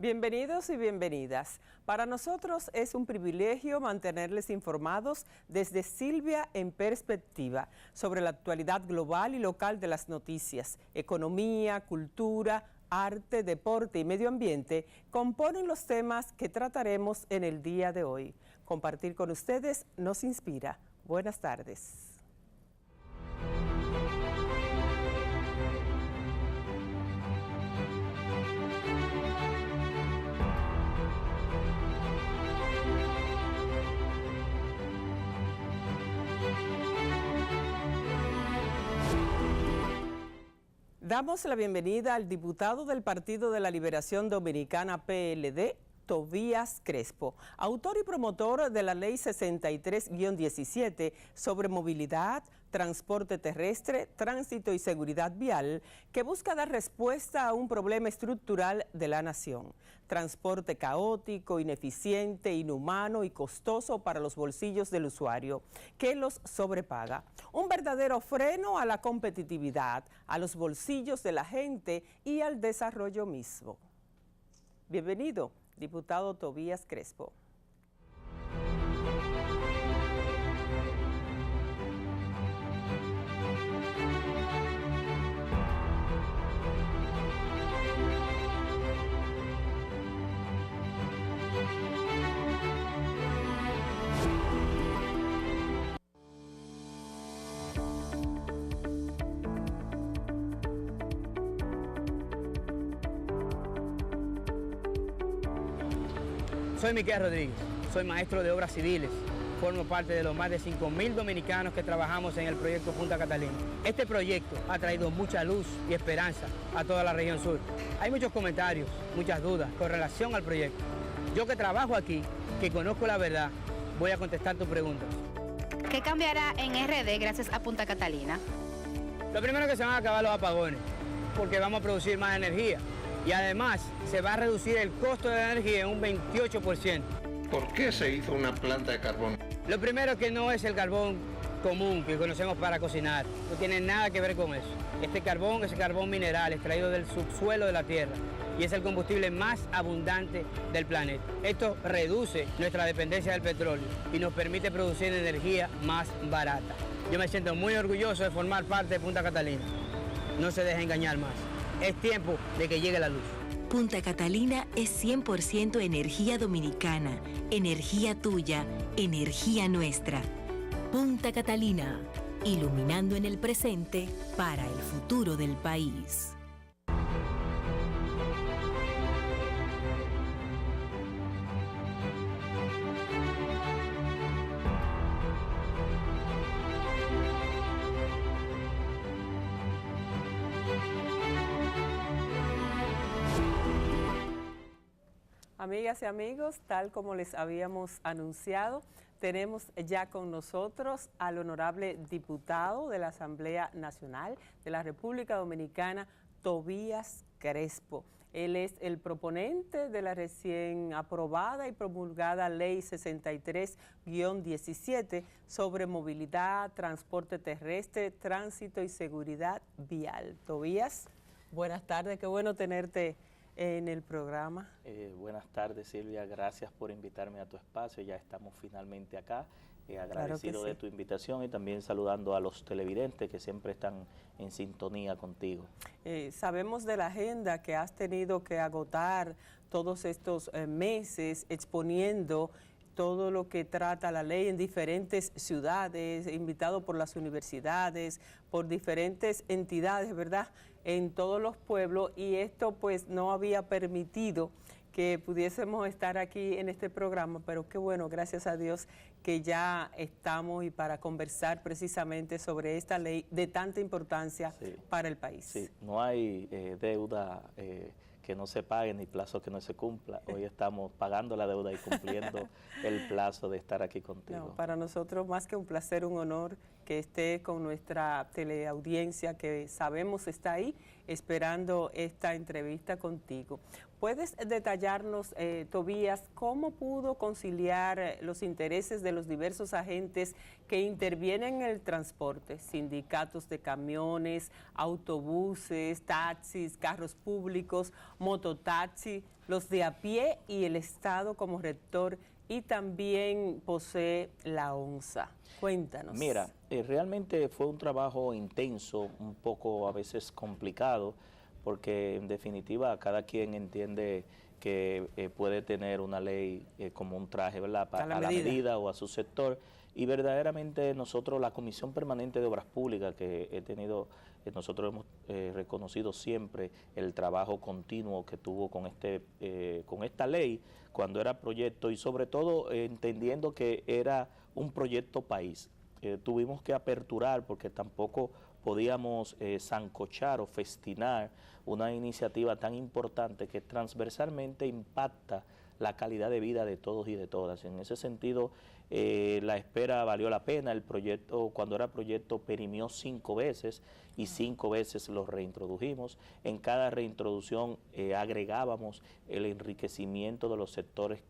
Bienvenidos y bienvenidas. Para nosotros es un privilegio mantenerles informados desde Silvia en Perspectiva sobre la actualidad global y local de las noticias, economía, cultura, arte, deporte y medio ambiente componen los temas que trataremos en el día de hoy. Compartir con ustedes nos inspira. Buenas tardes. Damos la bienvenida al diputado del Partido de la Liberación Dominicana PLD, Tobías Crespo, autor y promotor de la Ley 63-17 sobre movilidad, transporte terrestre, tránsito y seguridad vial, que busca dar respuesta a un problema estructural de la nación. Transporte caótico, ineficiente, inhumano y costoso para los bolsillos del usuario, que los sobrepaga. Un verdadero freno a la competitividad, a los bolsillos de la gente y al desarrollo mismo. Bienvenido, diputado Tobías Crespo. Soy Miquel Rodríguez, soy maestro de obras civiles, formo parte de los más de 5.000 dominicanos que trabajamos en el proyecto Punta Catalina. Este proyecto ha traído mucha luz y esperanza a toda la región sur. Hay muchos comentarios, muchas dudas con relación al proyecto. Yo que trabajo aquí, que conozco la verdad, voy a contestar tus preguntas. ¿Qué cambiará en RD gracias a Punta Catalina? Lo primero que se van a acabar los apagones, porque vamos a producir más energía. Y además se va a reducir el costo de la energía en un 28%. ¿Por qué se hizo una planta de carbón? Lo primero que no es el carbón común que conocemos para cocinar, no tiene nada que ver con eso. Este carbón es el carbón mineral extraído del subsuelo de la tierra y es el combustible más abundante del planeta. Esto reduce nuestra dependencia del petróleo y nos permite producir energía más barata. Yo me siento muy orgulloso de formar parte de Punta Catalina. No se deje engañar más. Es tiempo de que llegue la luz. Punta Catalina es 100% energía dominicana, energía tuya, energía nuestra. Punta Catalina, iluminando en el presente para el futuro del país. Amigas y amigos, tal como les habíamos anunciado, tenemos ya con nosotros al honorable diputado de la Asamblea Nacional de la República Dominicana, Tobías Crespo. Él es el proponente de la recién aprobada y promulgada Ley 63-17 sobre movilidad, transporte terrestre, tránsito y seguridad vial. Tobías, buenas tardes, qué bueno tenerte en el programa. Buenas tardes, Silvia, gracias por invitarme a tu espacio, ya estamos finalmente acá, agradecido de tu invitación y también saludando a los televidentes que siempre están en sintonía contigo. Sabemos de la agenda que has tenido que agotar todos estos meses exponiendo todo lo que trata la ley en diferentes ciudades, invitado por las universidades, por diferentes entidades, ¿verdad?, en todos los pueblos, y esto pues no había permitido que pudiésemos estar aquí en este programa, pero qué bueno, gracias a Dios que ya estamos y para conversar precisamente sobre esta ley de tanta importancia para el país. Sí, no hay deuda que no se pague ni plazo que no se cumpla. Hoy estamos pagando la deuda y cumpliendo el plazo de estar aquí contigo. No, para nosotros más que un placer, un honor que esté con nuestra teleaudiencia que sabemos está ahí esperando esta entrevista contigo. ¿Puedes detallarnos, Tobías, cómo pudo conciliar los intereses de los diversos agentes que intervienen en el transporte? Sindicatos de camiones, autobuses, taxis, carros públicos, mototaxi, los de a pie y el Estado como rector, y también posee la ONSA. Cuéntanos. Mira, realmente fue un trabajo intenso, un poco a veces complicado, porque en definitiva cada quien entiende que puede tener una ley como un traje, ¿verdad? A la medida o a su sector. Y verdaderamente nosotros, la Comisión Permanente de Obras Públicas que he tenido, nosotros hemos reconocido siempre el trabajo continuo que tuvo con esta ley cuando era proyecto, y sobre todo entendiendo que era un proyecto país. Tuvimos que aperturar porque tampoco podíamos sancochar o festinar una iniciativa tan importante que transversalmente impacta la calidad de vida de todos y de todas. En ese sentido, la espera valió la pena. El proyecto, cuando era proyecto, perimió 5 veces y 5 veces lo reintrodujimos. En cada reintroducción agregábamos el enriquecimiento de los sectores,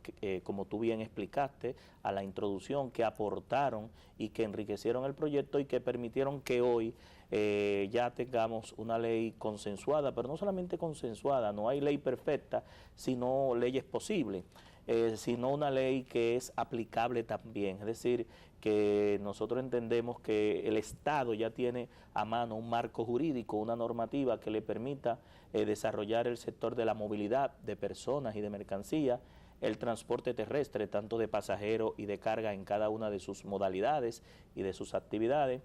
como tú bien explicaste, a la introducción, que aportaron y que enriquecieron el proyecto y que permitieron que hoy ya tengamos una ley consensuada, pero no solamente consensuada, no hay ley perfecta, sino leyes posibles, sino una ley que es aplicable también. Es decir, que nosotros entendemos que el Estado ya tiene a mano un marco jurídico, una normativa que le permita desarrollar el sector de la movilidad de personas y de mercancías, el transporte terrestre, tanto de pasajeros y de carga en cada una de sus modalidades y de sus actividades,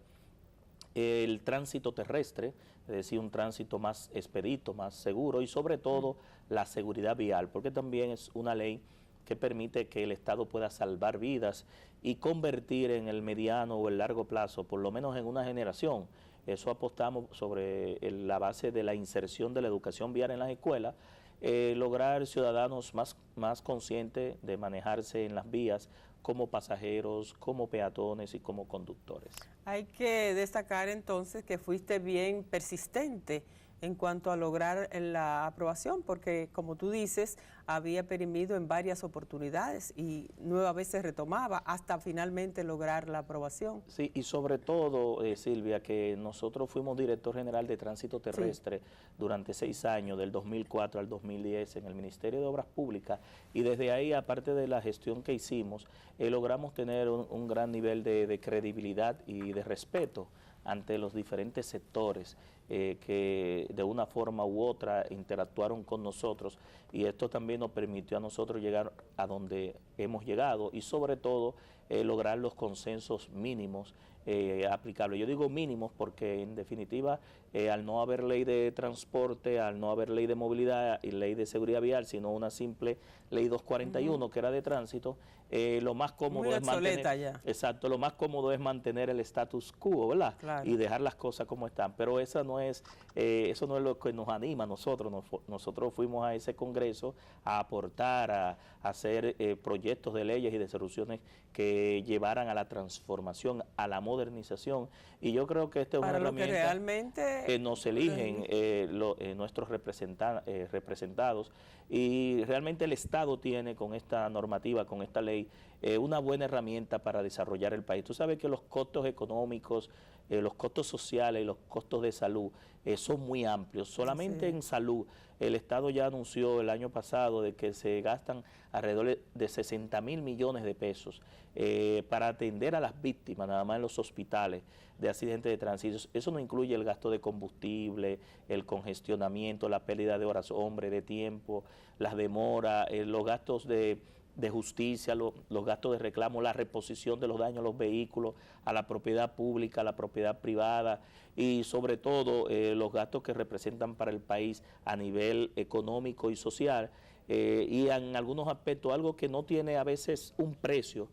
el tránsito terrestre, es decir, un tránsito más expedito, más seguro, y sobre todo la seguridad vial, porque también es una ley que permite que el Estado pueda salvar vidas y convertir en el mediano o el largo plazo, por lo menos en una generación. Eso apostamos sobre la base de la inserción de la educación vial en las escuelas, lograr ciudadanos más conscientes de manejarse en las vías como pasajeros, como peatones y como conductores. Hay que destacar entonces que fuiste bien persistente en cuanto a lograr la aprobación, porque como tú dices, había perimido en varias oportunidades y nueva vez se retomaba hasta finalmente lograr la aprobación. Sí, y sobre todo, Silvia, que nosotros fuimos director general de tránsito terrestre durante 6 años, del 2004 al 2010 en el Ministerio de Obras Públicas, y desde ahí, aparte de la gestión que hicimos, logramos tener un gran nivel de credibilidad y de respeto ante los diferentes sectores que de una forma u otra interactuaron con nosotros, y esto también nos permitió a nosotros llegar a donde hemos llegado y sobre todo lograr los consensos mínimos aplicables. Yo digo mínimos porque en definitiva al no haber ley de transporte, al no haber ley de movilidad y ley de seguridad vial, sino una simple ley 241 que era de tránsito, lo más cómodo es mantener, exacto, lo más cómodo es mantener el status quo, ¿verdad? Claro. Y dejar las cosas como están, pero eso no es lo que nos anima a nosotros. Nosotros fuimos a ese congreso a aportar, a hacer proyectos de leyes y de soluciones que llevaran a la transformación, a la modernización, y yo creo que esta es una herramienta que realmente nos eligen nuestros representados, y realmente el Estado tiene con esta normativa, con esta ley, una buena herramienta para desarrollar el país. Tú sabes que los costos económicos, los costos sociales y los costos de salud son muy amplios. Solamente en salud, el Estado ya anunció el año pasado de que se gastan alrededor de 60.000 millones de pesos para atender a las víctimas, nada más en los hospitales de accidentes de tránsito. Eso no incluye el gasto de combustible, el congestionamiento, la pérdida de horas hombre, de tiempo, las demoras, los gastos de justicia, los gastos de reclamo, la reposición de los daños a los vehículos, a la propiedad pública, a la propiedad privada, y sobre todo los gastos que representan para el país a nivel económico y social, y en algunos aspectos algo que no tiene a veces un precio,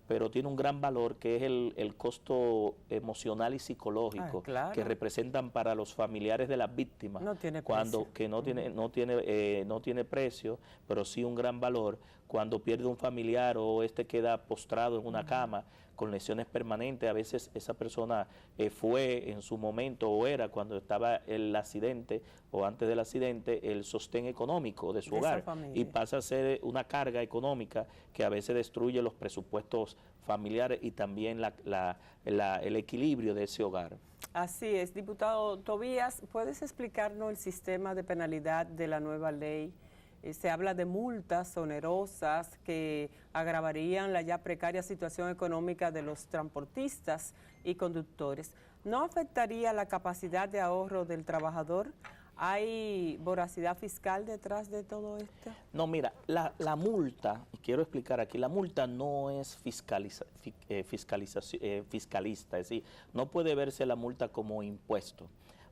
pero tiene un gran valor, que es el costo emocional y psicológico que representan para los familiares de las víctimas. No tiene precio. Que no tiene precio, pero sí un gran valor, cuando pierde un familiar o queda postrado en una cama con lesiones permanentes. A veces esa persona fue en su momento o era cuando estaba el accidente o antes del accidente el sostén económico de su hogar y pasa a ser una carga económica que a veces destruye los presupuestos familiares y también el equilibrio de ese hogar. Así es, diputado Tobías, ¿puedes explicarnos el sistema de penalidad de la nueva ley? Se habla de multas onerosas que agravarían la ya precaria situación económica de los transportistas y conductores. ¿No afectaría la capacidad de ahorro del trabajador? ¿Hay voracidad fiscal detrás de todo esto? No, mira, la multa, quiero explicar aquí, la multa no es fiscalista, es decir, no puede verse la multa como impuesto.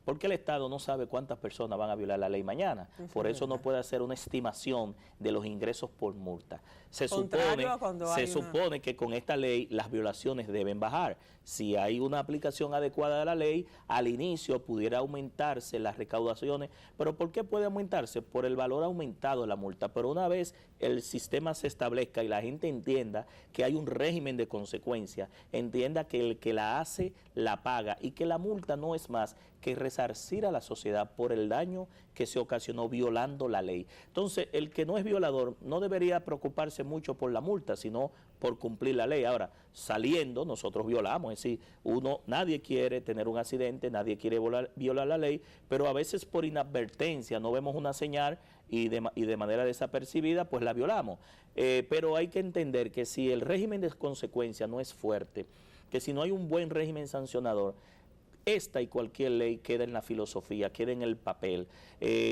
Porque el Estado no sabe cuántas personas van a violar la ley mañana. Por eso no puede hacer una estimación de los ingresos por multa. Se supone que con esta ley las violaciones deben bajar. Si hay una aplicación adecuada de la ley, al inicio pudiera aumentarse las recaudaciones. ¿Pero por qué puede aumentarse? Por el valor aumentado de la multa. Pero una vez el sistema se establezca y la gente entienda que hay un régimen de consecuencias, entienda que el que la hace la paga y que la multa no es más que resarcir a la sociedad por el daño que se ocasionó violando la ley. Entonces, el que no es violador no debería preocuparse mucho por la multa, sino por cumplir la ley. Ahora, saliendo, nosotros violamos, es decir, nadie quiere tener un accidente, nadie quiere violar la ley, pero a veces por inadvertencia no vemos una señal y de manera desapercibida, pues la violamos. Pero hay que entender que si el régimen de consecuencia no es fuerte, que si no hay un buen régimen sancionador, esta y cualquier ley queda en la filosofía, queda en el papel.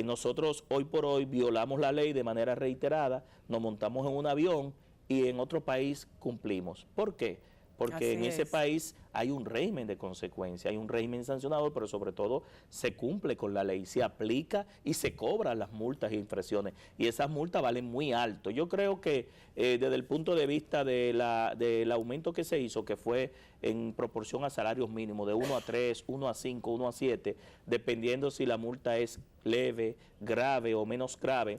Nosotros hoy por hoy violamos la ley de manera reiterada, nos montamos en un avión y en otro país cumplimos. ¿Por qué? Porque en ese país hay un régimen de consecuencia, hay un régimen sancionador, pero sobre todo se cumple con la ley, se aplica y se cobran las multas e infracciones. Y esas multas valen muy alto. Yo creo que desde el punto de vista del aumento que se hizo, que fue en proporción a salarios mínimos de 1 a 3, 1 a 5, 1 a 7, dependiendo si la multa es leve, grave o menos grave,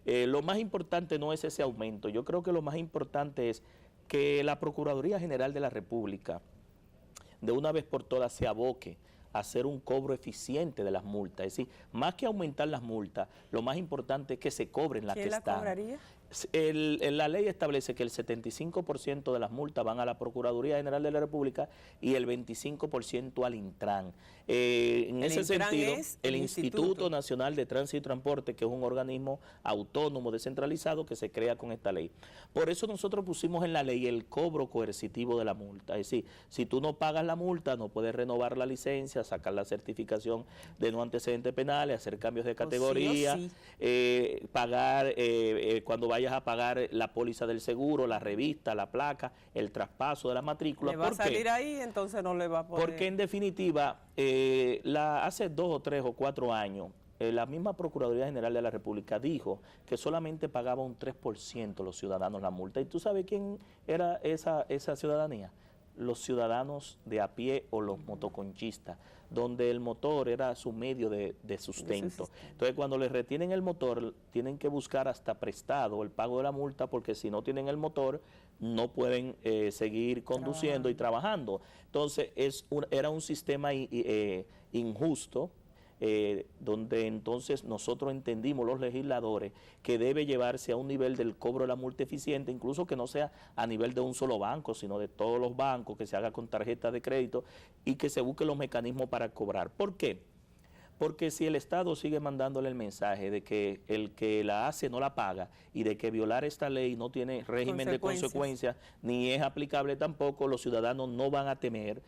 lo más importante no es ese aumento. Yo creo que lo más importante es que la Procuraduría General de la República de una vez por todas se aboque a hacer un cobro eficiente de las multas. Es decir, más que aumentar las multas, lo más importante es que se cobren las que están. ¿Quién la cobraría? La ley establece que el 75% de las multas van a la Procuraduría General de la República y el 25% al Intran. En ese sentido, el Instituto Nacional de Tránsito y Transporte, que es un organismo autónomo descentralizado que se crea con esta ley. Por eso nosotros pusimos en la ley el cobro coercitivo de la multa. Es decir, si tú no pagas la multa, no puedes renovar la licencia, sacar la certificación de no antecedentes penales, hacer cambios de categoría, pagar cuando vayas a pagar la póliza del seguro, la revista, la placa, el traspaso de la matrícula. Le va a salir ahí, entonces no le va a poder. Porque en definitiva, hace 2 o 3 o 4 años, la misma Procuraduría General de la República dijo que solamente pagaba un 3% los ciudadanos la multa. ¿Y tú sabes quién era esa ciudadanía? Los ciudadanos de a pie o los motoconchistas, donde el motor era su medio de sustento. Entonces, cuando les retienen el motor, tienen que buscar hasta prestado el pago de la multa, porque si no tienen el motor, no pueden seguir conduciendo y trabajando. Entonces, era un sistema injusto, donde entonces nosotros entendimos, los legisladores, que debe llevarse a un nivel del cobro de la multa eficiente, incluso que no sea a nivel de un solo banco, sino de todos los bancos, que se haga con tarjeta de crédito y que se busquen los mecanismos para cobrar. ¿Por qué? Porque si el Estado sigue mandándole el mensaje de que el que la hace no la paga y de que violar esta ley no tiene régimen de consecuencias ni es aplicable tampoco, los ciudadanos no van a temer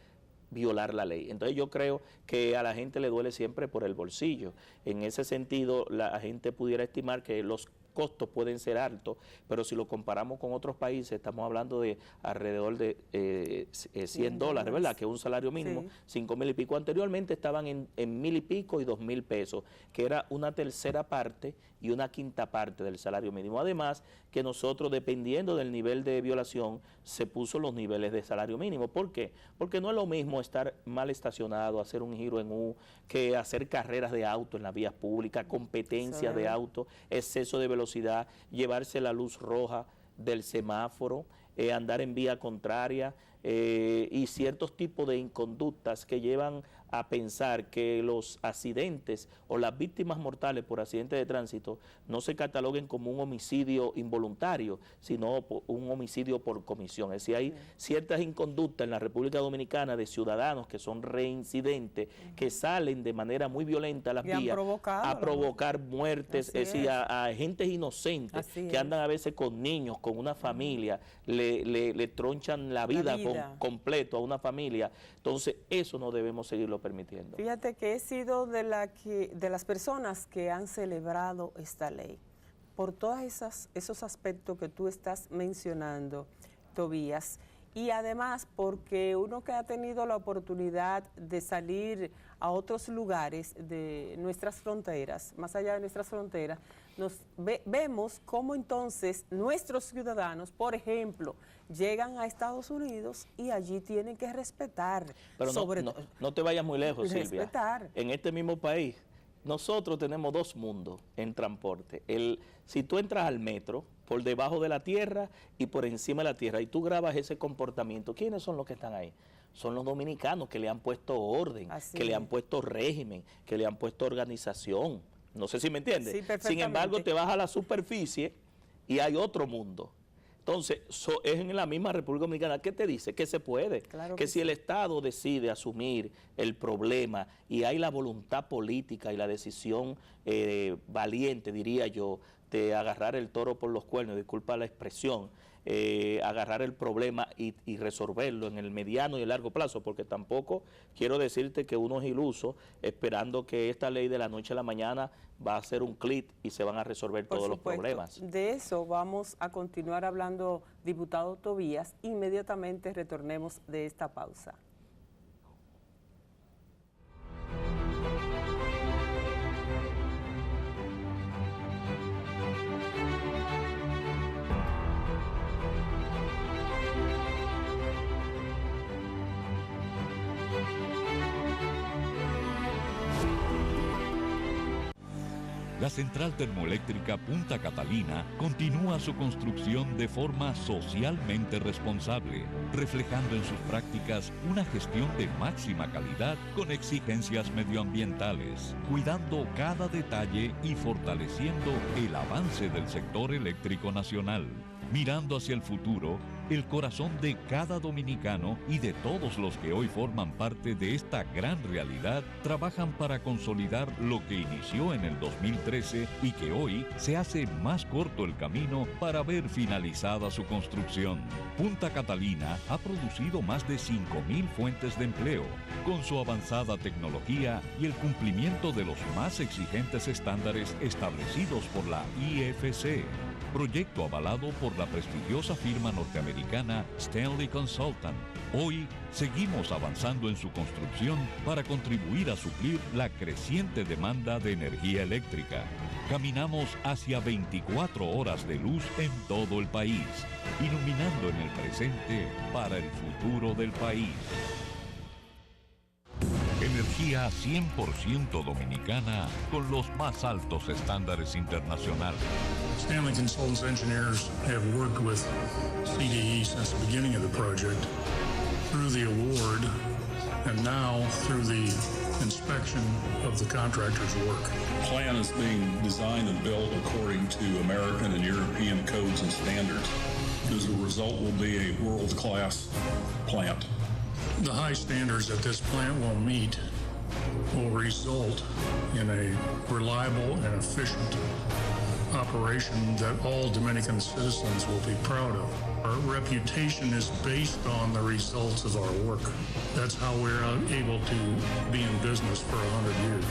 violar la ley. Entonces yo creo que a la gente le duele siempre por el bolsillo. En ese sentido, la gente pudiera estimar que los costos pueden ser altos, pero si lo comparamos con otros países, estamos hablando de alrededor de $100, ¿verdad? Que es un salario mínimo, 5,000 y pico. Anteriormente estaban en 1,000 y pico y 2,000 pesos, que era una tercera parte y una quinta parte del salario mínimo. Además, que nosotros, dependiendo del nivel de violación, se puso los niveles de salario mínimo. ¿Por qué? Porque no es lo mismo estar mal estacionado, hacer un giro en U, que hacer carreras de auto en las vías públicas, competencias de auto, exceso de velocidad, llevarse la luz roja, del semáforo, andar en vía contraria y ciertos tipos de inconductas que llevan a pensar que los accidentes o las víctimas mortales por accidentes de tránsito no se cataloguen como un homicidio involuntario, sino un homicidio por comisión. Es decir, hay ciertas inconductas en la República Dominicana de ciudadanos que son reincidentes, que salen de manera muy violenta a las vías a provocar muertes, es decir, a gentes inocentes que andan a veces con niños, con una familia, le tronchan la vida. Completo a una familia. Entonces, eso no debemos seguirlo permitiendo. Fíjate que he sido de las personas que han celebrado esta ley, por todos esos aspectos que tú estás mencionando, Tobías, y además porque uno que ha tenido la oportunidad de salir a otros lugares de nuestras fronteras, más allá de nuestras fronteras, vemos cómo entonces nuestros ciudadanos, por ejemplo, llegan a Estados Unidos y allí tienen que respetar. Pero no te vayas muy lejos, Silvia. Respetar. En este mismo país, nosotros tenemos dos mundos en transporte. Si tú entras al metro, por debajo de la tierra y por encima de la tierra, y tú grabas ese comportamiento, ¿quiénes son los que están ahí? Son los dominicanos que le han puesto orden, que le han puesto régimen, que le han puesto organización. No sé si me entiendes. Sí, sin embargo, te vas a la superficie y hay otro mundo. Entonces, es en la misma República Dominicana. ¿Qué te dice? Que se puede. Claro que si el Estado decide asumir el problema y hay la voluntad política y la decisión valiente, diría yo, de agarrar el toro por los cuernos, disculpa la expresión, agarrar el problema y resolverlo en el mediano y el largo plazo, porque tampoco quiero decirte que uno es iluso esperando que esta ley de la noche a la mañana va a ser un clic y se van a resolver todos los problemas. De eso vamos a continuar hablando, diputado Tobías, inmediatamente retornemos de esta pausa. La central termoeléctrica Punta Catalina continúa su construcción de forma socialmente responsable, reflejando en sus prácticas una gestión de máxima calidad con exigencias medioambientales, cuidando cada detalle y fortaleciendo el avance del sector eléctrico nacional. Mirando hacia el futuro, el corazón de cada dominicano y de todos los que hoy forman parte de esta gran realidad trabajan para consolidar lo que inició en el 2013 y que hoy se hace más corto el camino para ver finalizada su construcción. Punta Catalina ha producido más de 5.000 fuentes de empleo, con su avanzada tecnología y el cumplimiento de los más exigentes estándares establecidos por la IFC. Proyecto avalado por la prestigiosa firma norteamericana Stanley Consultant. Hoy seguimos avanzando en su construcción para contribuir a suplir la creciente demanda de energía eléctrica. Caminamos hacia 24 horas de luz en todo el país, iluminando en el presente para el futuro del país. Energía 100% dominicana con los más altos estándares internacionales. Stanley Consultants engineers have worked with CDE since the beginning of the project, through the award, and now through the inspection of the contractor's work. The plan is being designed and built according to American and European codes and standards. As a result, will be a world-class plant. The high standards that this plant will meet will result in a reliable and efficient operation that all Dominican citizens will be proud of. Our reputation is based on the results of our work. That's how we're able to be in business for 100 years.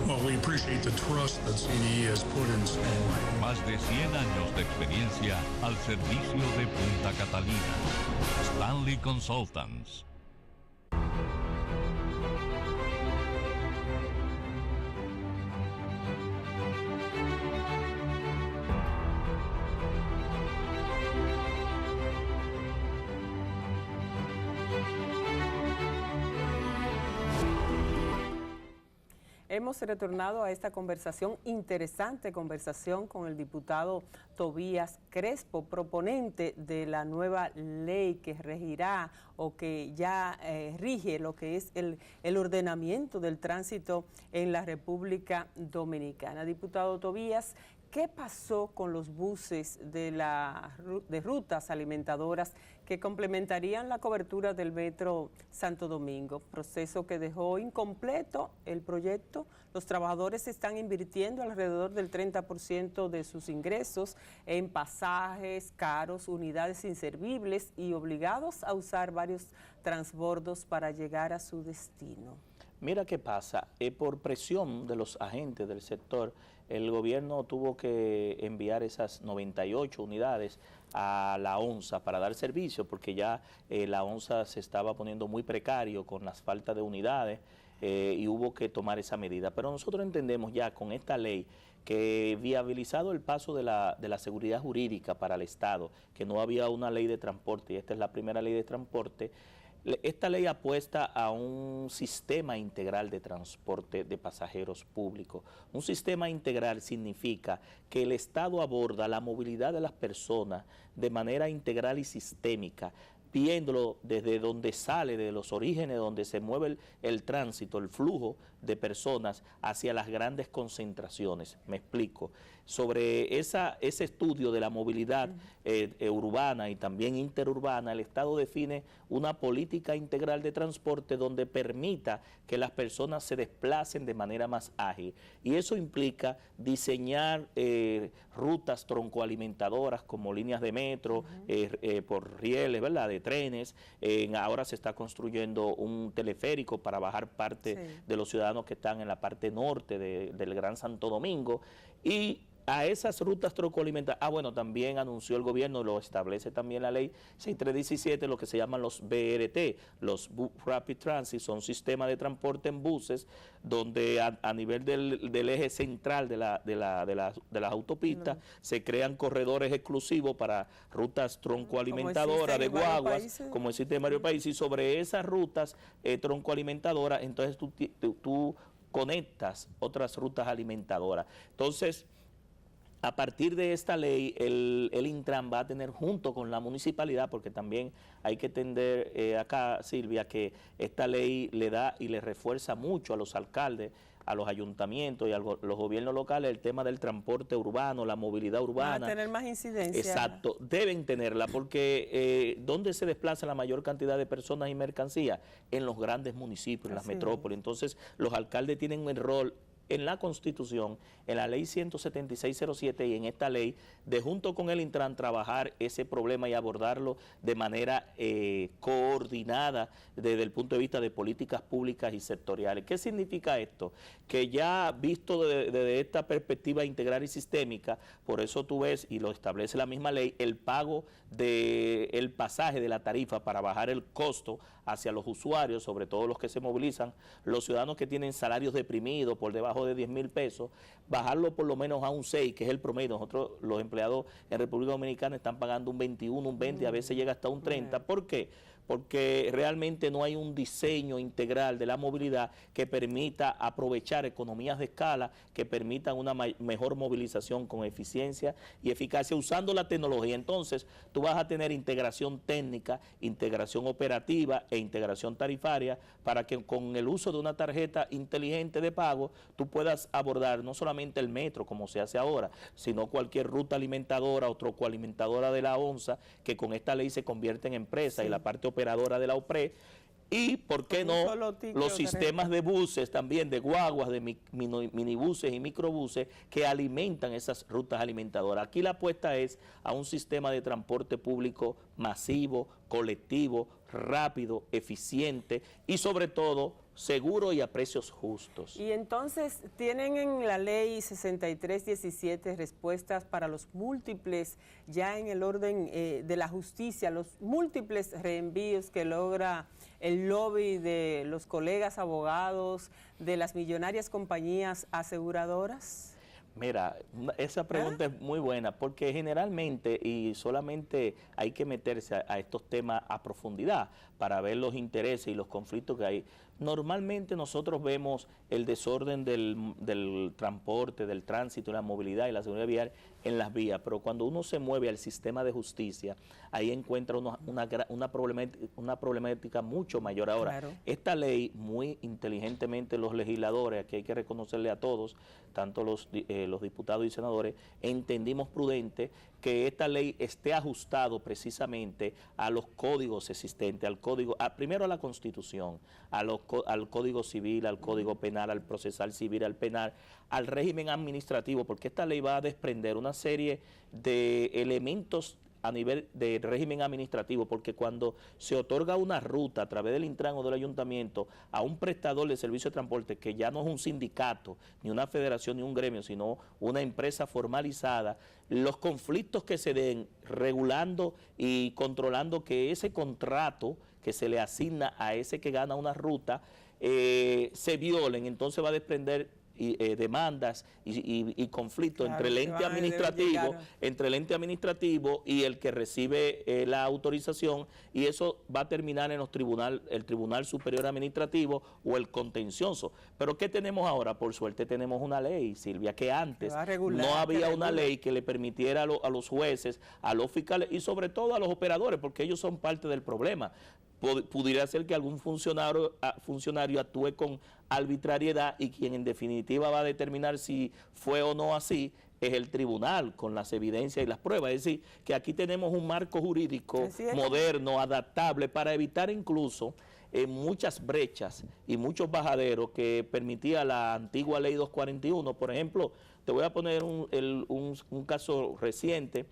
Well, we appreciate the trust that CDE has put in Stanley. Más de 100 años de experiencia al servicio de Punta Catalina. Stanley Consultants. hemos retornado a esta conversación, interesante conversación con el diputado Tobías Crespo, proponente de la nueva ley que regirá o que ya rige lo que es el ordenamiento del tránsito en la República Dominicana. Diputado Tobías, ¿qué pasó con los buses de rutas alimentadoras que complementarían la cobertura del Metro Santo Domingo? Proceso que dejó incompleto el proyecto. Los trabajadores están invirtiendo alrededor del 30% de sus ingresos en pasajes caros, unidades inservibles y obligados a usar varios transbordos para llegar a su destino. Mira qué pasa, por presión de los agentes del sector, el gobierno tuvo que enviar esas 98 unidades a la ONSA para dar servicio, porque ya la ONSA se estaba poniendo muy precario con las faltas de unidades y hubo que tomar esa medida. Pero nosotros entendemos ya con esta ley que viabilizado el paso de la seguridad jurídica para el Estado, que no había una ley de transporte y esta es la primera ley de transporte. Esta ley apuesta a un sistema integral de transporte de pasajeros públicos. Un sistema integral significa que el Estado aborda la movilidad de las personas de manera integral y sistémica, viéndolo desde donde sale, de los orígenes, donde se mueve el tránsito, el flujo de personas hacia las grandes concentraciones. Me explico. Sobre ese estudio de la movilidad urbana y también interurbana, el Estado define una política integral de transporte donde permita que las personas se desplacen de manera más ágil. Y eso implica diseñar rutas troncoalimentadoras como líneas de metro, por rieles, ¿verdad?, de trenes. Ahora se está construyendo un teleférico para bajar parte de los ciudadanos que están en la parte norte del Gran Santo Domingo. Y a esas rutas troncoalimentadoras, bueno, también anunció el gobierno, lo establece también la ley 6317, lo que se llaman los BRT, los Rapid Transit, son sistemas de transporte en buses, donde a nivel del eje central de las autopistas se crean corredores exclusivos para rutas troncoalimentadoras de guaguas, como existe en varios países, y sobre esas rutas troncoalimentadoras, entonces tú conectas otras rutas alimentadoras. Entonces, a partir de esta ley, el Intran va a tener junto con la municipalidad, porque también hay que entender acá, Silvia, que esta ley le da y le refuerza mucho a los alcaldes, a los ayuntamientos y a los gobiernos locales el tema del transporte urbano, la movilidad urbana. Van a tener más incidencia. Exacto, deben tenerla, porque ¿dónde se desplaza la mayor cantidad de personas y mercancías? En los grandes municipios, en las metrópolis. Entonces, los alcaldes tienen un rol en la Constitución, en la ley 17607 y en esta ley, de junto con el Intran trabajar ese problema y abordarlo de manera coordinada desde el punto de vista de políticas públicas y sectoriales. ¿Qué significa esto? Que ya visto desde esta perspectiva integral y sistémica, por eso tú ves, y lo establece la misma ley, el pago del pasaje de la tarifa para bajar el costo hacia los usuarios, sobre todo los que se movilizan, los ciudadanos que tienen salarios deprimidos por debajo de 10,000 pesos, bajarlo por lo menos a un 6, que es el promedio. Nosotros, los empleados en República Dominicana, están pagando un 21, un 20, a veces llega hasta un 30. ¿Por qué? Porque realmente no hay un diseño integral de la movilidad que permita aprovechar economías de escala, que permitan una mejor movilización con eficiencia y eficacia usando la tecnología. Entonces, tú vas a tener integración técnica, integración operativa e integración tarifaria para que con el uso de una tarjeta inteligente de pago, tú puedas abordar no solamente el metro, como se hace ahora, sino cualquier ruta alimentadora o trocoalimentadora de la ONSA, que con esta ley se convierte en empresa, y la parte operadora de la OPRE, y por qué no los sistemas de buses también, de guaguas, de minibuses y microbuses que alimentan esas rutas alimentadoras. Aquí la apuesta es a un sistema de transporte público masivo, colectivo, rápido, eficiente y sobre todo seguro y a precios justos. Y entonces tienen en la ley 6317 respuestas para los múltiples, ya en el orden de la justicia, los múltiples reenvíos que logra el lobby de los colegas abogados, de las millonarias compañías aseguradoras. Mira, esa pregunta es muy buena, porque generalmente y solamente hay que meterse a estos temas a profundidad para ver los intereses y los conflictos que hay. Normalmente nosotros vemos el desorden del transporte, del tránsito, la movilidad y la seguridad vial en las vías, pero cuando uno se mueve al sistema de justicia, ahí encuentra una problemática mucho mayor. Ahora, claro, esta ley, muy inteligentemente los legisladores, aquí hay que reconocerle a todos, tanto los diputados y senadores, entendimos prudente que esta ley esté ajustado precisamente a los códigos existentes, primero a la Constitución, al Código Civil, al Código Penal, al Procesal Civil, al Penal, al régimen administrativo, porque esta ley va a desprender una serie de elementos a nivel de régimen administrativo, porque cuando se otorga una ruta a través del Intran o del ayuntamiento a un prestador de servicio de transporte, que ya no es un sindicato, ni una federación, ni un gremio, sino una empresa formalizada, los conflictos que se den regulando y controlando que ese contrato que se le asigna a ese que gana una ruta se violen, entonces va a desprender demandas y conflictos, claro, entre el ente administrativo y el que recibe la autorización, y eso va a terminar en el Tribunal Superior Administrativo o el contencioso. Pero ¿qué tenemos ahora? Por suerte tenemos una ley, Silvia, que antes no había una ley que le permitiera a los jueces, a los fiscales y sobre todo a los operadores, porque ellos son parte del problema. Pudiera ser que algún funcionario actúe con arbitrariedad, y quien en definitiva va a determinar si fue o no así es el tribunal, con las evidencias y las pruebas. Es decir, que aquí tenemos un marco jurídico moderno, adaptable, para evitar incluso muchas brechas y muchos bajaderos que permitía la antigua Ley 241. Por ejemplo, te voy a poner un caso reciente,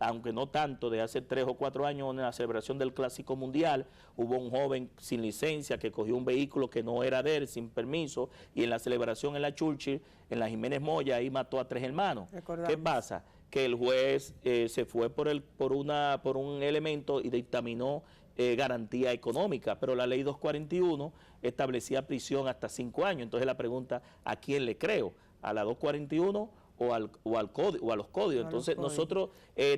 aunque no tanto, de hace 3 o 4 años, en la celebración del Clásico Mundial, hubo un joven sin licencia que cogió un vehículo que no era de él, sin permiso, y en la celebración en la Churchill, en la Jiménez Moya, ahí mató a 3 hermanos. ¿Qué pasa? Que el juez se fue por un elemento y dictaminó garantía económica, pero la Ley 241 establecía prisión hasta 5 años. Entonces la pregunta, ¿a quién le creo? ¿A la 241 o a los códigos? Entonces nosotros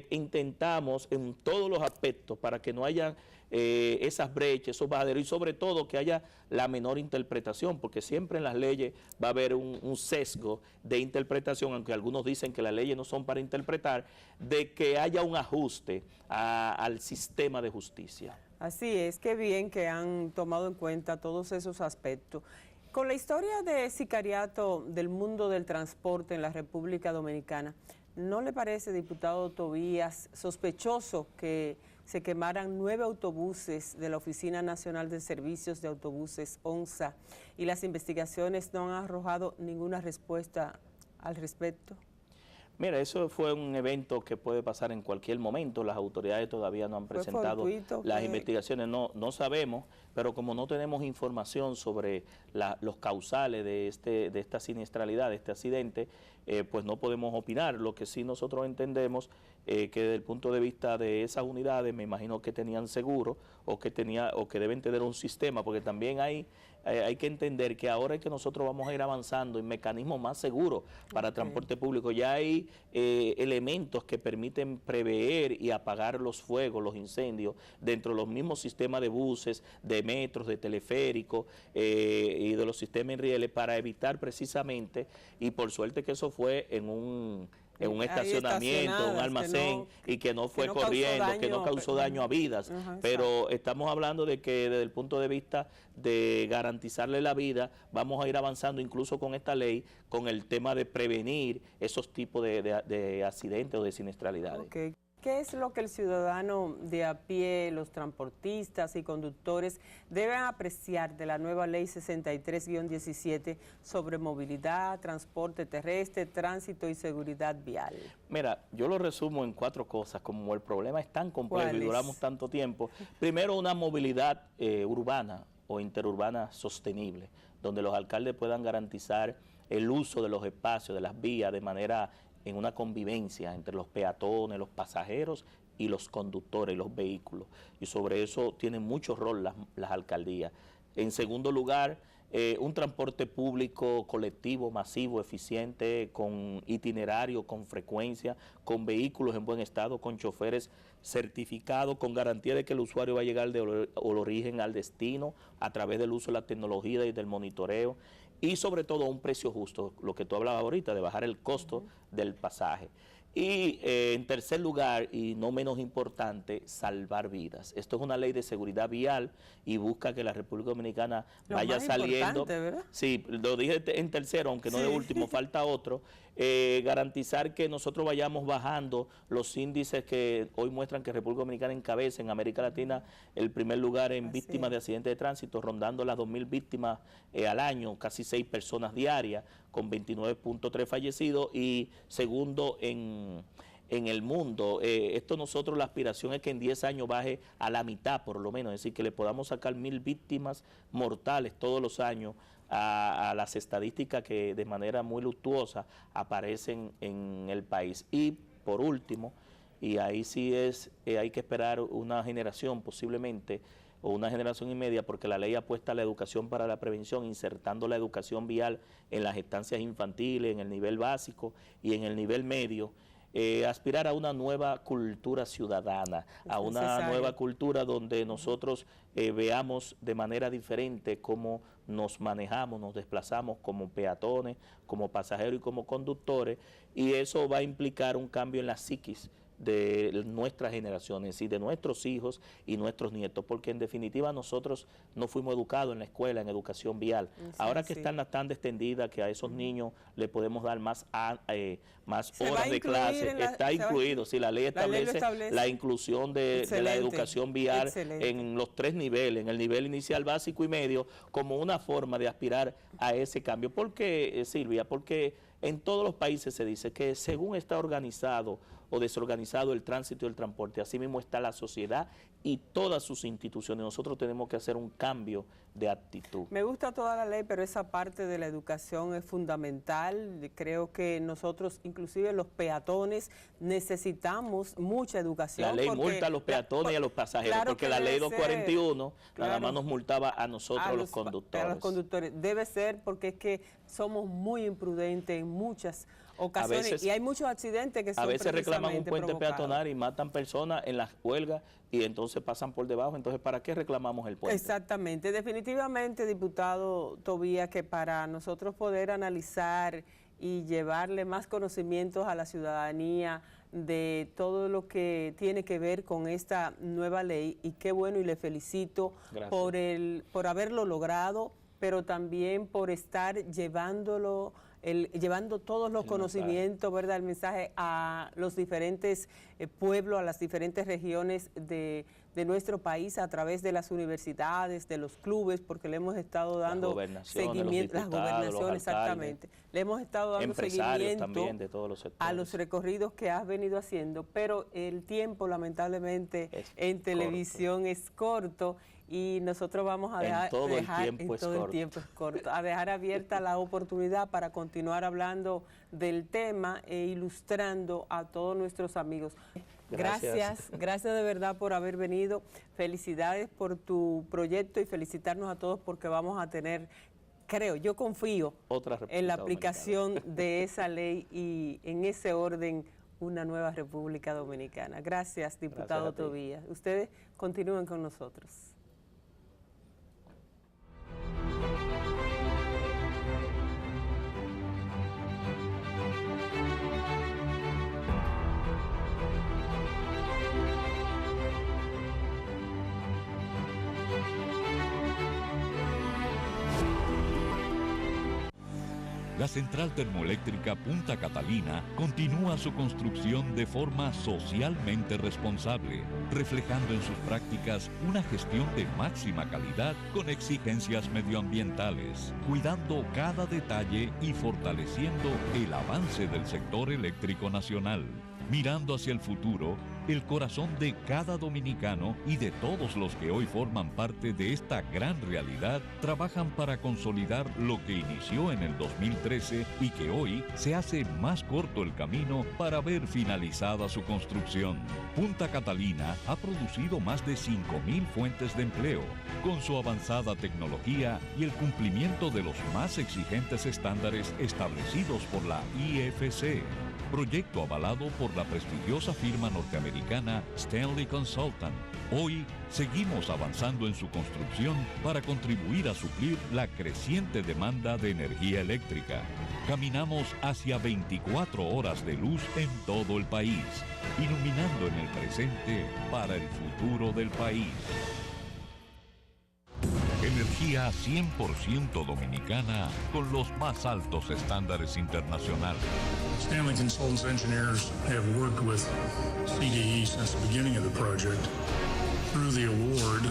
intentamos en todos los aspectos para que no haya esas brechas, esos bajaderos, y sobre todo que haya la menor interpretación, porque siempre en las leyes va a haber un sesgo de interpretación, aunque algunos dicen que las leyes no son para interpretar, de que haya un ajuste al sistema de justicia. Así es, qué bien que han tomado en cuenta todos esos aspectos. Con la historia de sicariato del mundo del transporte en la República Dominicana, ¿no le parece, diputado Tobías, sospechoso que se quemaran 9 autobuses de la Oficina Nacional de Servicios de Autobuses, ONSA, y las investigaciones no han arrojado ninguna respuesta al respecto? Mira, eso fue un evento que puede pasar en cualquier momento. Las autoridades todavía no han presentado las investigaciones, no sabemos, pero como no tenemos información sobre los causales de esta siniestralidad, de este accidente, pues no podemos opinar. Lo que sí nosotros entendemos que desde el punto de vista de esas unidades, me imagino que tenían seguro o que deben tener un sistema, porque también hay que entender que ahora es que nosotros vamos a ir avanzando en mecanismos más seguros para transporte público. Ya hay elementos que permiten prever y apagar los fuegos, los incendios, dentro de los mismos sistemas de buses, de metros, de teleféricos y de los sistemas en rieles, para evitar precisamente, y por suerte que eso fue en un estacionamiento, un almacén, y que no fue corriendo, que no causó daño a vidas. Pero estamos hablando de que desde el punto de vista de garantizarle la vida, vamos a ir avanzando incluso con esta ley, con el tema de prevenir esos tipos de accidentes o de siniestralidades. Okay. ¿Qué es lo que el ciudadano de a pie, los transportistas y conductores deben apreciar de la nueva Ley 63-17 sobre movilidad, transporte terrestre, tránsito y seguridad vial? Mira, yo lo resumo en 4 cosas, como el problema es tan complejo y duramos tanto tiempo. Primero, una movilidad urbana o interurbana sostenible, donde los alcaldes puedan garantizar el uso de los espacios, de las vías, de manera en una convivencia entre los peatones, los pasajeros y los conductores y los vehículos. Y sobre eso tienen mucho rol las alcaldías. En segundo lugar, un transporte público colectivo, masivo, eficiente, con itinerario, con frecuencia, con vehículos en buen estado, con choferes certificados, con garantía de que el usuario va a llegar del origen al destino a través del uso de la tecnología y del monitoreo, y sobre todo a un precio justo, lo que tú hablabas ahorita, de bajar el costo del pasaje. Y en tercer lugar, y no menos importante, salvar vidas. Esto es una ley de seguridad vial y busca que la República Dominicana vaya saliendo. ¿Verdad? Sí, lo dije en tercero, aunque no de último, falta otro. Garantizar que nosotros vayamos bajando los índices que hoy muestran que República Dominicana encabeza en América Latina el primer lugar en víctimas de accidentes de tránsito, rondando las 2.000 víctimas al año, casi 6 personas diarias, con 29.3 fallecidos, y segundo en el mundo. Esto nosotros, la aspiración es que en 10 años baje a la mitad por lo menos, es decir, que le podamos sacar 1.000 víctimas mortales todos los años a las estadísticas que de manera muy luctuosa aparecen en el país. Y por último, y ahí sí hay que esperar una generación posiblemente, o una generación y media, porque la ley apuesta a la educación para la prevención, insertando la educación vial en las estancias infantiles, en el nivel básico y en el nivel medio. Aspirar a una nueva cultura ciudadana, a una nueva cultura donde nosotros veamos de manera diferente cómo nos manejamos, nos desplazamos como peatones, como pasajeros y como conductores, y eso va a implicar un cambio en la psiquis de nuestras generaciones y de nuestros hijos y nuestros nietos, porque en definitiva nosotros no fuimos educados en la escuela, en educación vial. Ahora que están tan extendidas, que a esos niños le podemos dar más horas de clase, está incluido, si la ley establece la inclusión de la educación vial en los 3 niveles, en el nivel inicial, básico y medio, como una forma de aspirar a ese cambio. ¿Por qué, Silvia? Porque en todos los países se dice que según está organizado o desorganizado el tránsito y el transporte, así mismo está la sociedad y todas sus instituciones. Nosotros tenemos que hacer un cambio de actitud. Me gusta toda la ley, pero esa parte de la educación es fundamental. Creo que nosotros, inclusive los peatones, necesitamos mucha educación. La ley multa a los peatones y a los pasajeros, porque la ley 241 nada más nos multaba a nosotros, los conductores. A los conductores. Debe ser, porque es que somos muy imprudentes en muchas ocasiones, veces, y hay muchos accidentes que son precisamente provocados. A veces reclaman un puente peatonal y matan personas en las huelgas y entonces pasan por debajo. Entonces, ¿para qué reclamamos el puente? Exactamente. Definitivamente, diputado Tobías, que para nosotros poder analizar y llevarle más conocimientos a la ciudadanía de todo lo que tiene que ver con esta nueva ley, y qué bueno, y le felicito por haberlo logrado, pero también por estar llevando todos los conocimientos, ¿verdad?, el mensaje a los diferentes pueblos, a las diferentes regiones de nuestro país, a través de las universidades, de los clubes, porque le hemos estado dando seguimiento, las gobernaciones, exactamente, le hemos estado dando seguimiento también de todos los sectores, a los recorridos que has venido haciendo, pero el tiempo lamentablemente en televisión es corto, y nosotros vamos a dejar abierta la oportunidad para continuar hablando del tema e ilustrando a todos nuestros amigos. Gracias de verdad por haber venido. Felicidades por tu proyecto y felicitarnos a todos, porque vamos a tener, yo confío en la aplicación de esa ley y en ese orden una nueva República Dominicana. Gracias, diputado Tobías. Ustedes continúen con nosotros. La central termoeléctrica Punta Catalina continúa su construcción de forma socialmente responsable, reflejando en sus prácticas una gestión de máxima calidad con exigencias medioambientales, cuidando cada detalle y fortaleciendo el avance del sector eléctrico nacional. Mirando hacia el futuro, el corazón de cada dominicano y de todos los que hoy forman parte de esta gran realidad, trabajan para consolidar lo que inició en el 2013 y que hoy se hace más corto el camino para ver finalizada su construcción. Punta Catalina ha producido más de 5.000 fuentes de empleo. Con su avanzada tecnología y el cumplimiento de los más exigentes estándares establecidos por la IFC. Proyecto avalado por la prestigiosa firma norteamericana Stanley Consultant. Hoy seguimos avanzando en su construcción para contribuir a suplir la creciente demanda de energía eléctrica. Caminamos hacia 24 horas de luz en todo el país, iluminando en el presente para el futuro del país. Energía 100% dominicana con los más altos estándares internacionales. Stanley Consultants engineers have worked with CDE since the beginning of the project, through the award,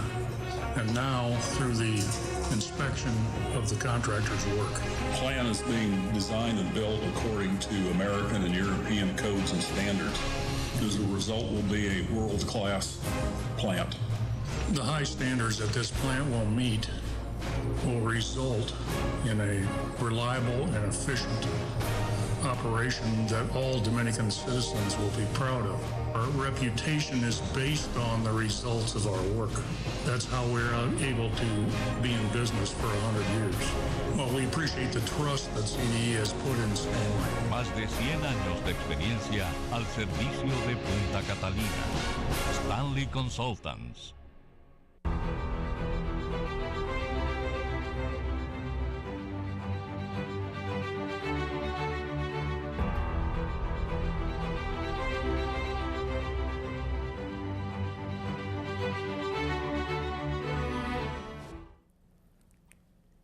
and now through the inspection of the contractor's work. The plan is being designed and built according to American and European codes and standards. As a result, will be a world-class plant. The high standards that this plant will meet will result in a reliable and efficient operation that all Dominican citizens will be proud of. Our reputation is based on the results of our work. That's how we're able to be in business for 100 years. Well, we appreciate the trust that CDE has put in Stanley. Más de 100 años de experiencia al servicio de Punta Catalina. Stanley Consultants.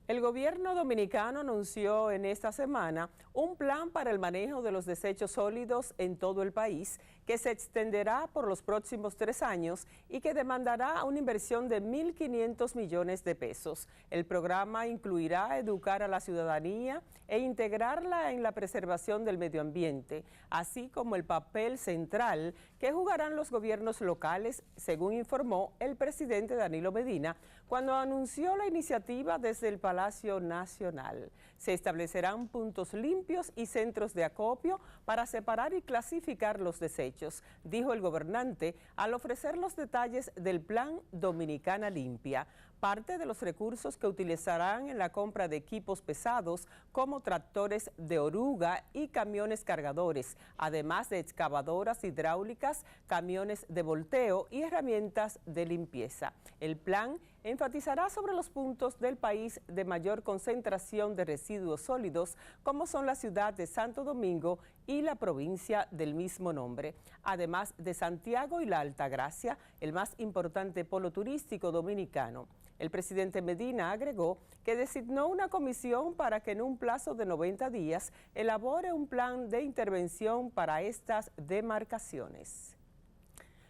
El gobierno dominicano anunció en esta semana un plan para el manejo de los desechos sólidos en todo el país que se extenderá por los próximos 3 años y que demandará una inversión de 1.500 millones de pesos. El programa incluirá educar a la ciudadanía e integrarla en la preservación del medio ambiente, así como el papel central que jugarán los gobiernos locales, según informó el presidente Danilo Medina cuando anunció la iniciativa desde el Palacio Nacional. Se establecerán puntos limpios y centros de acopio para separar y clasificar los desechos, dijo el gobernante al ofrecer los detalles del Plan Dominicana Limpia. Parte de los recursos que utilizarán en la compra de equipos pesados como tractores de oruga y camiones cargadores, además de excavadoras hidráulicas, camiones de volteo y herramientas de limpieza. El plan enfatizará sobre los puntos del país de mayor concentración de residuos sólidos, como son la ciudad de Santo Domingo y la provincia del mismo nombre, además de Santiago y la Altagracia, el más importante polo turístico dominicano. El presidente Medina agregó que designó una comisión para que en un plazo de 90 días elabore un plan de intervención para estas demarcaciones.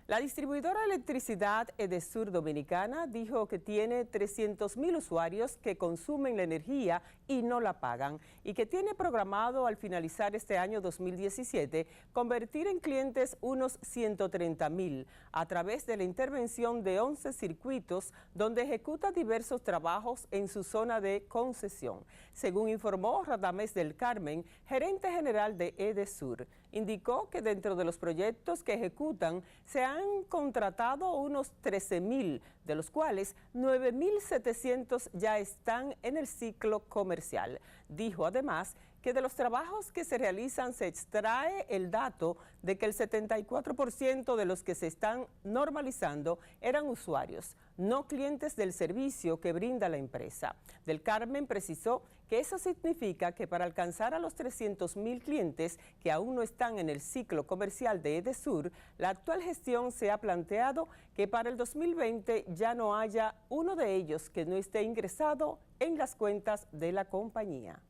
La distribuidora de electricidad Edesur Dominicana dijo que tiene 300.000 usuarios que consumen la energía y no la pagan y que tiene programado al finalizar este año 2017 convertir en clientes unos 130.000 a través de la intervención de 11 circuitos donde ejecuta diversos trabajos en su zona de concesión. Según informó Radamés del Carmen, gerente general de Edesur, indicó que dentro de los proyectos que ejecutan se han contratado unos 13.000, de los cuales 9.700 ya están en el ciclo comercial. Dijo además que de los trabajos que se realizan se extrae el dato de que el 74% de los que se están normalizando eran usuarios, no clientes del servicio que brinda la empresa. Del Carmen precisó que eso significa que para alcanzar a los 300.000 clientes que aún no están en el ciclo comercial de Edesur, la actual gestión se ha planteado que para el 2020 ya no haya uno de ellos que no esté ingresado en las cuentas de la compañía.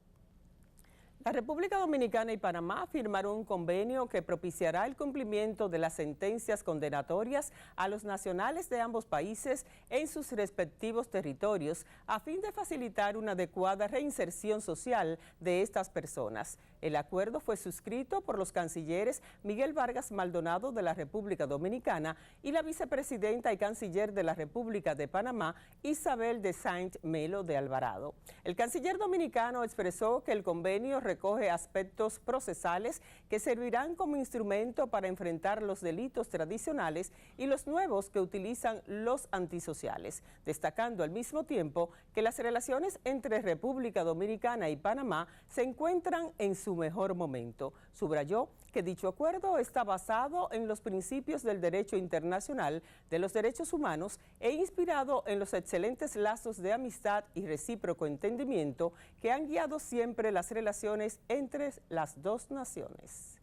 La República Dominicana y Panamá firmaron un convenio que propiciará el cumplimiento de las sentencias condenatorias a los nacionales de ambos países en sus respectivos territorios a fin de facilitar una adecuada reinserción social de estas personas. El acuerdo fue suscrito por los cancilleres Miguel Vargas Maldonado de la República Dominicana y la vicepresidenta y canciller de la República de Panamá, Isabel de Saint-Melo de Alvarado. El canciller dominicano expresó que el convenio recoge aspectos procesales que servirán como instrumento para enfrentar los delitos tradicionales y los nuevos que utilizan los antisociales, destacando al mismo tiempo que las relaciones entre República Dominicana y Panamá se encuentran en su mejor momento. Subrayó que dicho acuerdo está basado en los principios del derecho internacional de los derechos humanos e inspirado en los excelentes lazos de amistad y recíproco entendimiento que han guiado siempre las relaciones entre las dos naciones.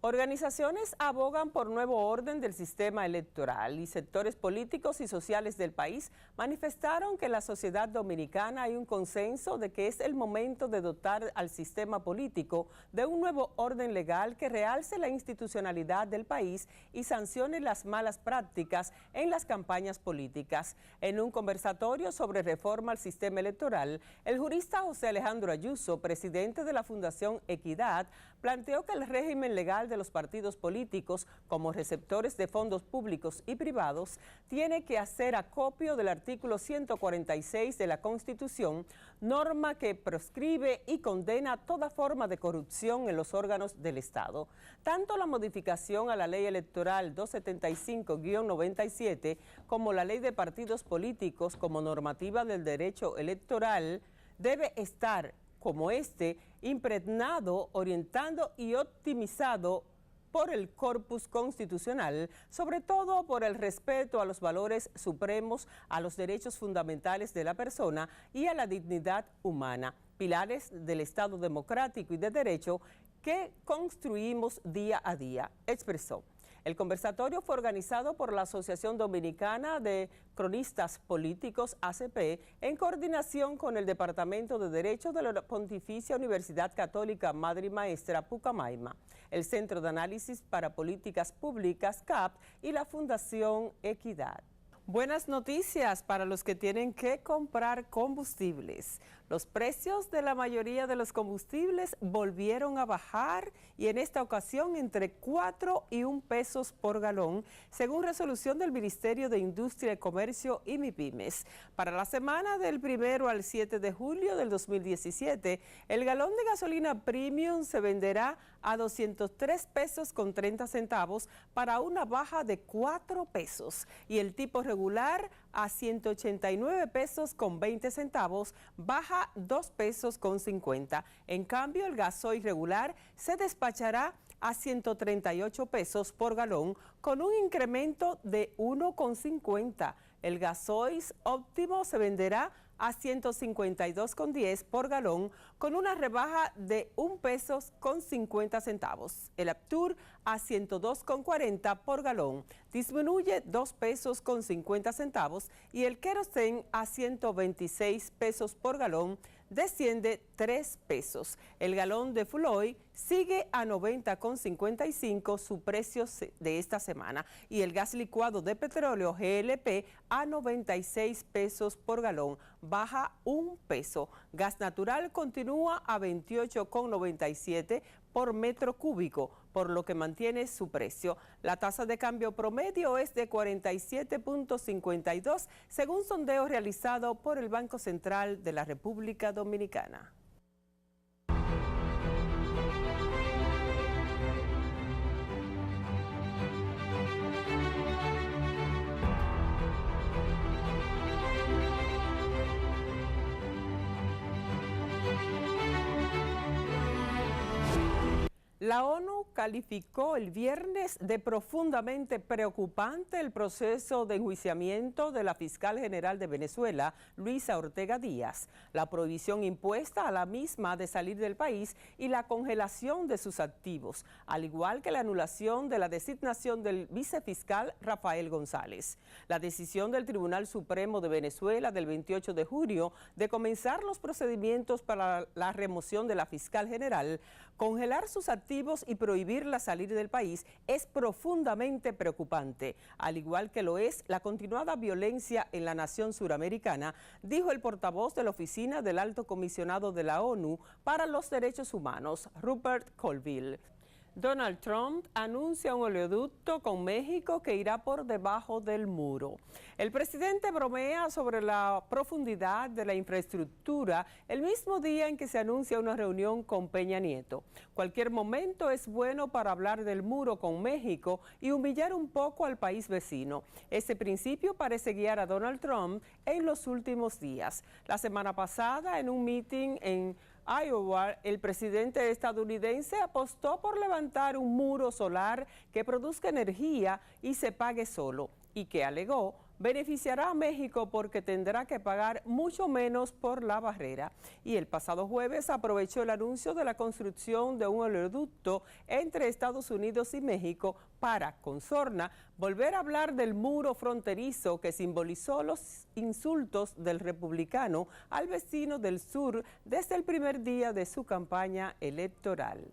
Organizaciones abogan por nuevo orden del sistema electoral y sectores políticos y sociales del país manifestaron que en la sociedad dominicana hay un consenso de que es el momento de dotar al sistema político de un nuevo orden legal que realce la institucionalidad del país y sancione las malas prácticas en las campañas políticas. En un conversatorio sobre reforma al sistema electoral, el jurista José Alejandro Ayuso, presidente de la Fundación Equidad, planteó que el régimen legal de los partidos políticos como receptores de fondos públicos y privados tiene que hacer acopio del artículo 146 de la Constitución, norma que proscribe y condena toda forma de corrupción en los órganos del Estado. Tanto la modificación a la Ley Electoral 275-97 como la Ley de Partidos Políticos como normativa del derecho electoral debe estar como impregnado, orientado y optimizado por el corpus constitucional, sobre todo por el respeto a los valores supremos, a los derechos fundamentales de la persona y a la dignidad humana, pilares del Estado democrático y de derecho que construimos día a día, expresó. El conversatorio fue organizado por la Asociación Dominicana de Cronistas Políticos, ACP, en coordinación con el Departamento de Derecho de la Pontificia Universidad Católica Madre y Maestra Pucamaima, el Centro de Análisis para Políticas Públicas, CAP, y la Fundación Equidad. Buenas noticias para los que tienen que comprar combustibles. Los precios de la mayoría de los combustibles volvieron a bajar y en esta ocasión entre 4 y 1 pesos por galón, según resolución del Ministerio de Industria, Comercio y MIPYMES. Para la semana del 1 al 7 de julio del 2017, el galón de gasolina premium se venderá a 203 pesos con 30 centavos para una baja de 4 pesos y el tipo regular a 189 pesos con 20 centavos, baja 2 pesos con 50. En cambio, el gasoil regular se despachará a 138 pesos por galón con un incremento de 1,50. El gasoil óptimo se venderá a 152,10 por galón con una rebaja de 1 peso con 50 centavos. El Aptur a 102,40 por galón, disminuye 2 pesos con 50 centavos y el Kerosene a 126 pesos por galón, desciende 3 pesos. El galón de full oil sigue a 90,55 su precio de esta semana y el gas licuado de petróleo GLP a 96 pesos por galón, baja 1 peso. Gas natural continúa a 28,97 por metro cúbico, por lo que mantiene su precio. La tasa de cambio promedio es de 47.52, según sondeo realizado por el Banco Central de la República Dominicana. La ONU calificó el viernes de profundamente preocupante el proceso de enjuiciamiento de la fiscal general de Venezuela, Luisa Ortega Díaz, la prohibición impuesta a la misma de salir del país y la congelación de sus activos, al igual que la anulación de la designación del vicefiscal Rafael González. La decisión del Tribunal Supremo de Venezuela del 28 de junio de comenzar los procedimientos para la remoción de la fiscal general, congelar sus activos activos y prohibirla salir del país es profundamente preocupante, al igual que lo es la continuada violencia en la nación suramericana, dijo el portavoz de la Oficina del Alto Comisionado de la ONU para los Derechos Humanos, Rupert Colville. Donald Trump anuncia un oleoducto con México que irá por debajo del muro. El presidente bromea sobre la profundidad de la infraestructura el mismo día en que se anuncia una reunión con Peña Nieto. Cualquier momento es bueno para hablar del muro con México y humillar un poco al país vecino. Ese principio parece guiar a Donald Trump en los últimos días. La semana pasada, en un meeting en Iowa, el presidente estadounidense apostó por levantar un muro solar que produzca energía y se pague solo, y que alegó beneficiará a México porque tendrá que pagar mucho menos por la barrera. Y el pasado jueves aprovechó el anuncio de la construcción de un oleoducto entre Estados Unidos y México para, con sorna, volver a hablar del muro fronterizo que simbolizó los insultos del republicano al vecino del sur desde el primer día de su campaña electoral.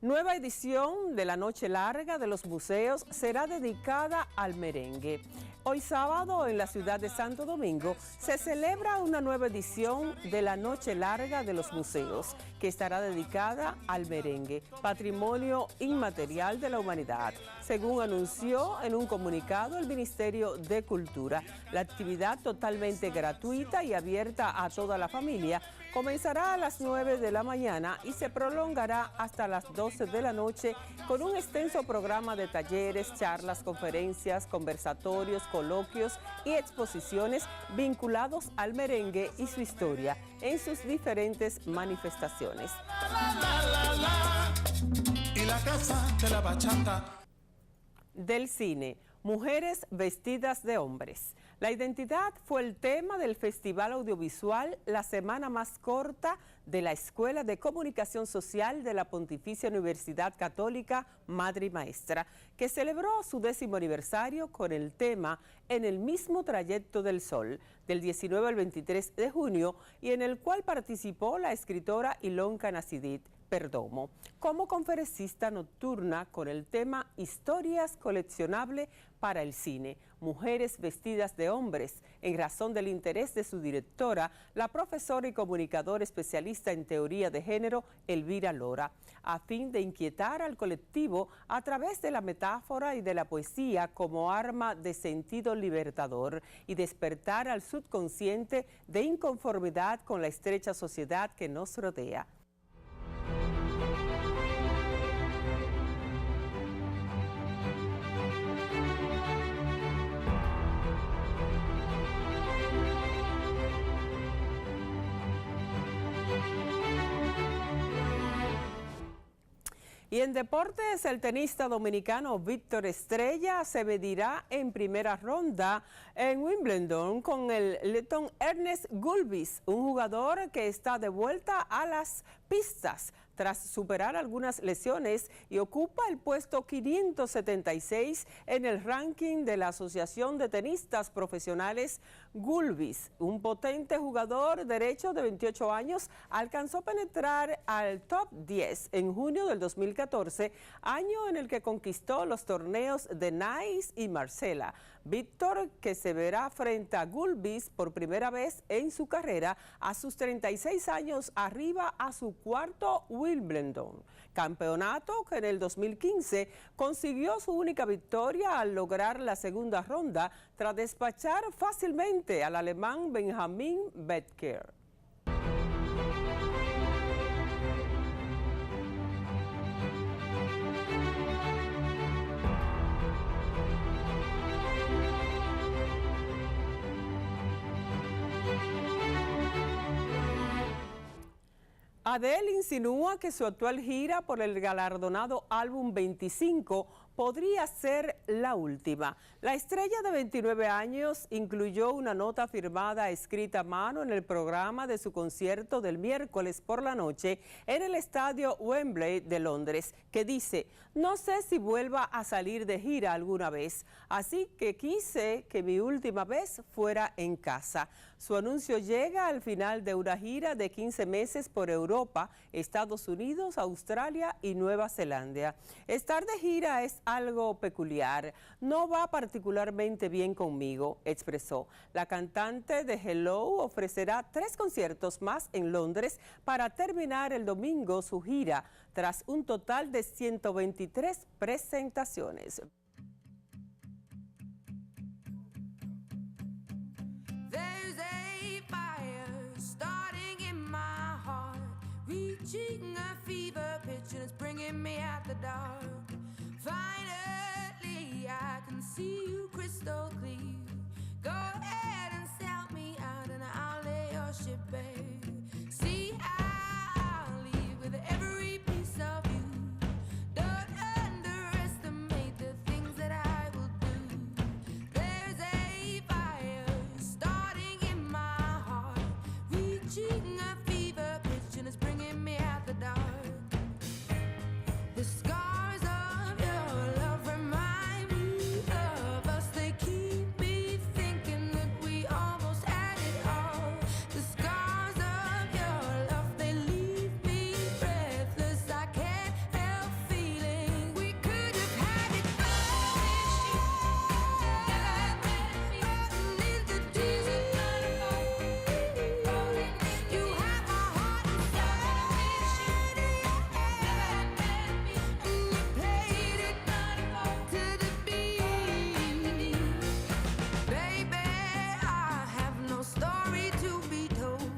Nueva edición de la Noche Larga de los Museos será dedicada al merengue. Hoy sábado en la ciudad de Santo Domingo se celebra una nueva edición de la Noche Larga de los Museos que estará dedicada al merengue, patrimonio inmaterial de la humanidad, según anunció en un comunicado el Ministerio de Cultura. La actividad totalmente gratuita y abierta a toda la familia comenzará a las 9 de la mañana y se prolongará hasta las 12 de la noche con un extenso programa de talleres, charlas, conferencias, conversatorios, coloquios y exposiciones vinculados al merengue y su historia en sus diferentes manifestaciones. Y la casa de la bachata. Del cine, mujeres vestidas de hombres. La identidad fue el tema del Festival Audiovisual, la semana más corta de la Escuela de Comunicación Social de la Pontificia Universidad Católica Madre y Maestra, que celebró su 10º aniversario con el tema En el mismo trayecto del sol, del 19 al 23 de junio, y en el cual participó la escritora Ilonka Nasidit Perdomo, como conferencista nocturna con el tema Historias coleccionables para el cine, mujeres vestidas de hombres, en razón del interés de su directora, la profesora y comunicadora especialista en teoría de género, Elvira Lora, a fin de inquietar al colectivo a través de la metáfora y de la poesía como arma de sentido libertador y despertar al subconsciente de inconformidad con la estrecha sociedad que nos rodea. Y en deportes, el tenista dominicano Víctor Estrella se medirá en primera ronda en Wimbledon con el letón Ernest Gulbis, un jugador que está de vuelta a las pistas tras superar algunas lesiones y ocupa el puesto 576 en el ranking de la Asociación de Tenistas Profesionales. Gulbis, un potente jugador derecho de 28 años, alcanzó a penetrar al top 10 en junio del 2014, año en el que conquistó los torneos de Nice y Marsella. Víctor, que se verá frente a Gulbis por primera vez en su carrera a sus 36 años, arriba a su cuarto Wimbledon, campeonato que en el 2015 consiguió su única victoria al lograr la segunda ronda tras despachar fácilmente al alemán Benjamin Becker. Adele insinúa que su actual gira por el galardonado álbum 25 podría ser la última. La estrella de 29 años incluyó una nota firmada escrita a mano en el programa de su concierto del miércoles por la noche en el estadio Wembley de Londres, que dice: no sé si vuelva a salir de gira alguna vez, así que quise que mi última vez fuera en casa. Su anuncio llega al final de una gira de 15 meses por Europa, Estados Unidos, Australia y Nueva Zelanda. Estar de gira es algo peculiar, no va particularmente bien conmigo, expresó. La cantante de Hello ofrecerá 3 conciertos más en Londres para terminar el domingo su gira, tras un total de 123 presentaciones. Reaching a fever pitch and it's bringing me out the dark. Finally, I can see you crystal clear. Go ahead and sell me out and I'll lay your ship bare. See, I'll leave with every piece of you. Don't underestimate the things that I will do. There's a fire starting in my heart, reaching a fever pitch and it's bringing me out the dark. The scars of your love remind me of us. They keep me thinking that we almost had it all. The scars of your love, they leave me breathless. I can't help feeling we could have had it all. In the desert, you have my heart inside, and you played it to the beat. Baby, I have no story to be told,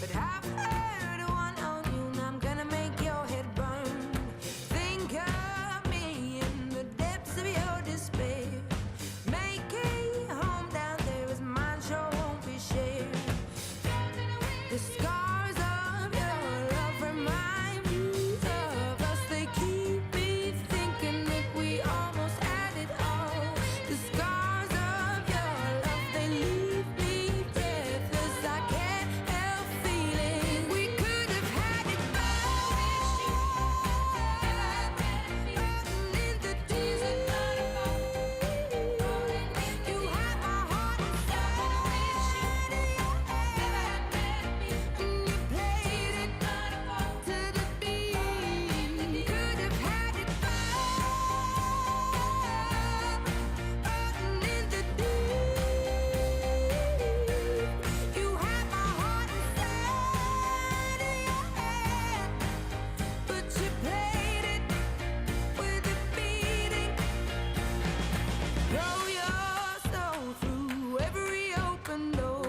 but I've heard one on you and I'm gonna make your head burn. Think of me in the depths of your despair. Make a home down there as mine sure won't be shared. The scars of your love remind me of us. They keep me thinking that we almost had it all. The scars of your love, they leave me breathless. I can't help feeling we could have had it all. In the desert, you have my heart inside, and you played it to the beat. Could have had it all. In the deep, you have my heart inside, but you played it with a beating. Throw your soul through every open door.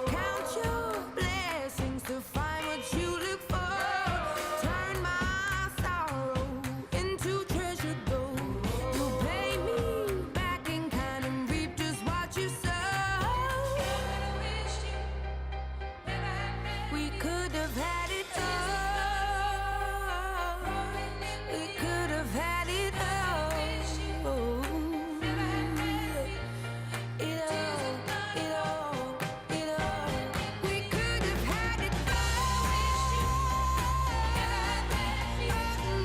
Count your blessings to find what you look for. Turn my sorrow into treasure gold. You'll pay me back in kind and reap just what you sow. We could have had it all. We could have had it all. It all. We could have had it all.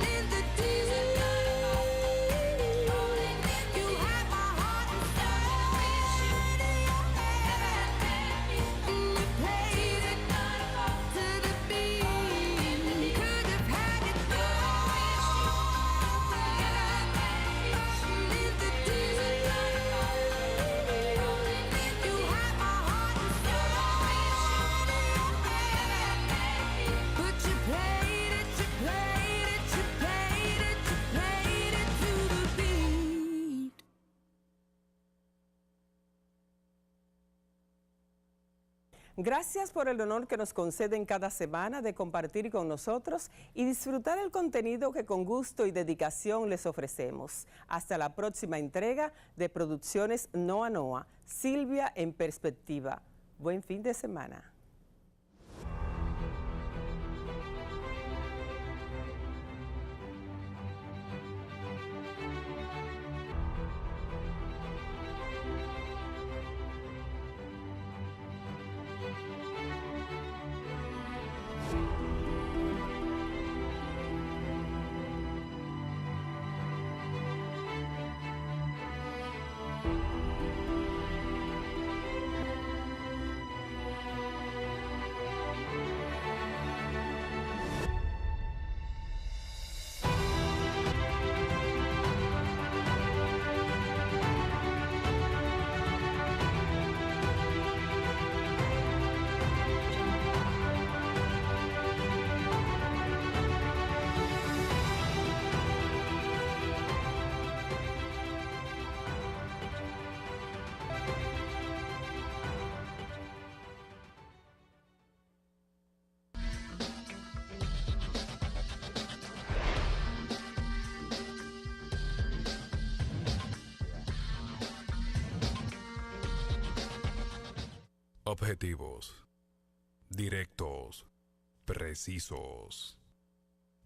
In the desert, you have my heart inside, and you played it to the beat. Could have had it all. In the desert, you have my heart inside, but you played it to the beat. Gracias por el honor que nos conceden cada semana de compartir con nosotros y disfrutar el contenido que con gusto y dedicación les ofrecemos. Hasta la próxima entrega de Producciones Noa Noa. Silvia en Perspectiva. Buen fin de semana. Objetivos, directos, precisos.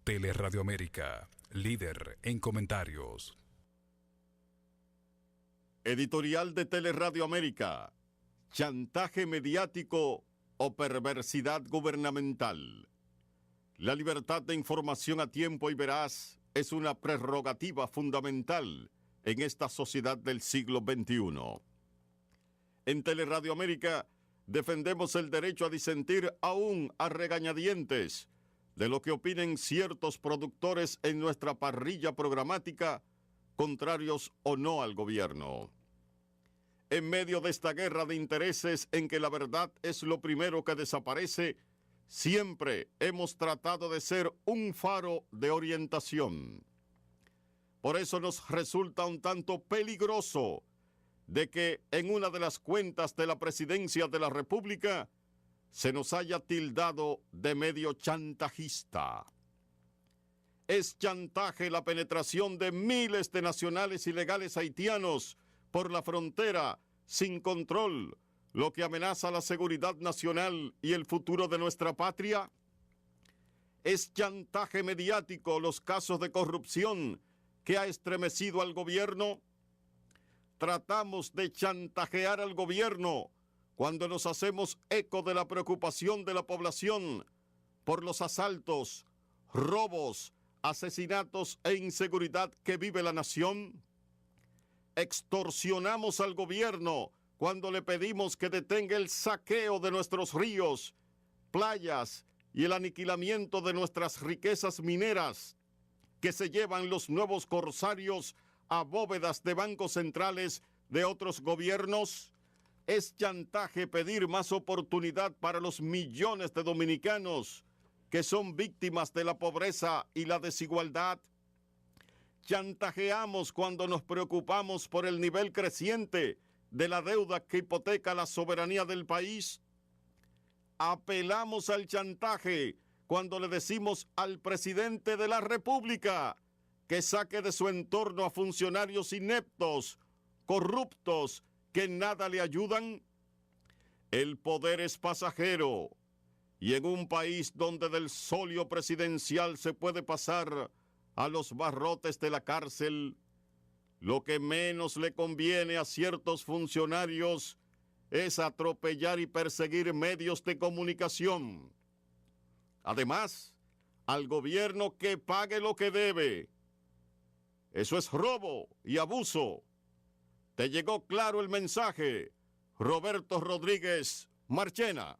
Teleradio América, líder en comentarios. Editorial de Teleradio América. Chantaje mediático o perversidad gubernamental. La libertad de información a tiempo y veraz es una prerrogativa fundamental en esta sociedad del siglo XXI. En Teleradio América defendemos el derecho a disentir aún a regañadientes de lo que opinen ciertos productores en nuestra parrilla programática, contrarios o no al gobierno. En medio de esta guerra de intereses en que la verdad es lo primero que desaparece, siempre hemos tratado de ser un faro de orientación. Por eso nos resulta un tanto peligroso de que en una de las cuentas de la Presidencia de la República se nos haya tildado de medio chantajista. Es chantaje la penetración de miles de nacionales ilegales haitianos por la frontera sin control, lo que amenaza la seguridad nacional y el futuro de nuestra patria. Es chantaje mediático los casos de corrupción que ha estremecido al gobierno. Tratamos de chantajear al gobierno cuando nos hacemos eco de la preocupación de la población por los asaltos, robos, asesinatos e inseguridad que vive la nación. Extorsionamos al gobierno cuando le pedimos que detenga el saqueo de nuestros ríos, playas y el aniquilamiento de nuestras riquezas mineras que se llevan los nuevos corsarios a bóvedas de bancos centrales de otros gobiernos. Es chantaje pedir más oportunidad para los millones de dominicanos que son víctimas de la pobreza y la desigualdad. Chantajeamos cuando nos preocupamos por el nivel creciente de la deuda que hipoteca la soberanía del país. Apelamos al chantaje cuando le decimos al presidente de la República que saque de su entorno a funcionarios ineptos, corruptos, que en nada le ayudan. El poder es pasajero, y en un país donde del solio presidencial se puede pasar a los barrotes de la cárcel, lo que menos le conviene a ciertos funcionarios es atropellar y perseguir medios de comunicación. Además, al gobierno que pague lo que debe. Eso es robo y abuso. ¿Te llegó claro el mensaje? Roberto Rodríguez Marchena.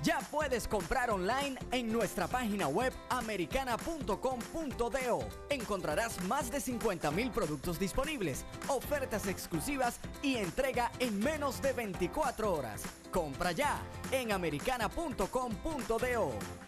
Ya puedes comprar online en nuestra página web americana.com.do. Encontrarás más de 50,000 productos disponibles, ofertas exclusivas y entrega en menos de 24 horas. Compra ya en americana.com.do.